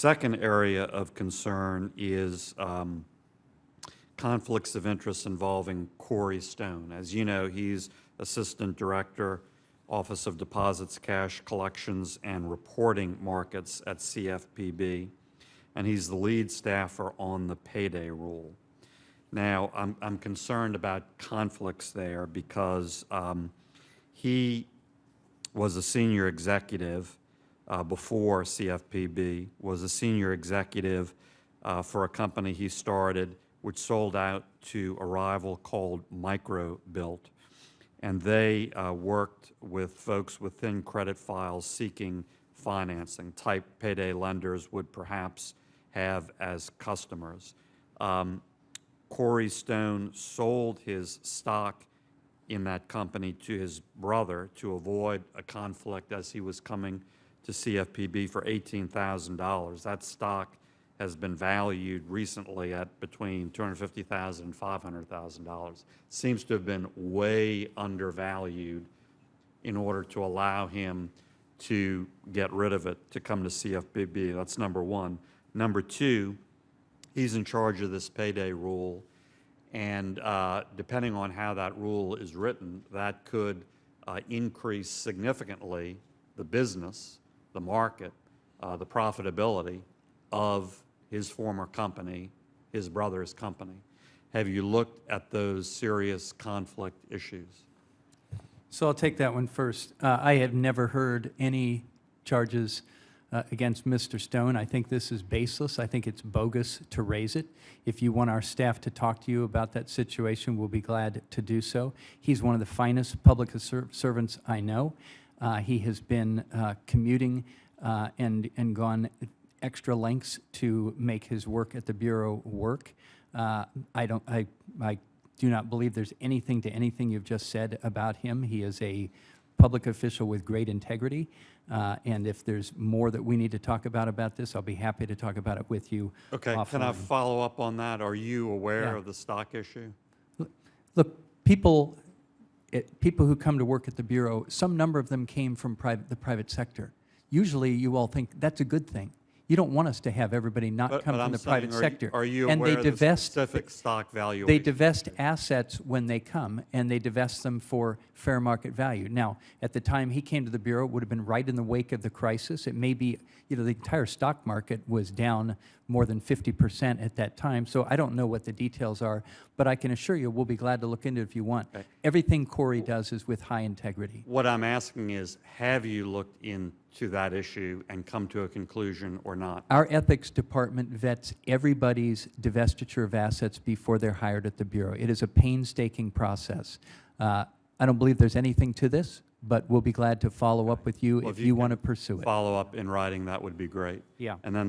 second area of concern is conflicts of interest involving Corey Stone. As you know, he's Assistant Director, Office of Deposits, Cash Collections, and Reporting Markets at CFPB, and he's the lead staffer on the payday rule. Now, I'm concerned about conflicts there because he was a senior executive before CFPB, was a senior executive for a company he started which sold out to a rival called Microbuilt. And they worked with folks with thin credit files seeking financing, type payday lenders would perhaps have as customers. Corey Stone sold his stock in that company to his brother to avoid a conflict as he was coming to CFPB for $18,000. That stock has been valued recently at between $250,000 and $500,000. Seems to have been way undervalued in order to allow him to get rid of it, to come to CFPB. That's number one. Number two, he's in charge of this payday rule, and depending on how that rule is written, that could increase significantly the business, the market, the profitability of his former company, his brother's company. Have you looked at those serious conflict issues? So I'll take that one first. I have never heard any charges against Mr. Stone. I think this is baseless. I think it's bogus to raise it. If you want our staff to talk to you about that situation, we'll be glad to do so. He's one of the finest public servants I know. He has been commuting and gone extra lengths to make his work at the Bureau work. I do not believe there's anything to anything you've just said about him. He is a public official with great integrity, and if there's more that we need to talk about this, I'll be happy to talk about it with you. Okay, offline. Can I follow up on that? Are you aware of the stock issue? Look, people who come to work at the Bureau, some number of them came from the private sector. Usually you all think that's a good thing. You don't want us to have everybody not come from the private sector. Are you aware of the specific stock valuation? They divest assets when they come, and they divest them for fair market value. Now, at the time he came to the Bureau, it would have been right in the wake of the crisis. It may be, you know, the entire stock market was down more than 50% at that time, so I don't know what the details are, but I can assure you we'll be glad to look into it if you want. Okay. Everything Corey does is with high integrity. What I'm asking is, have you looked into that issue and come to a conclusion or not? Our ethics department vets everybody's divestiture of assets before they're hired at the Bureau. It is a painstaking process. I don't believe there's anything to this, but we'll be glad to follow up with you if you want to pursue it. Follow up in writing, that would be great. Yeah. And then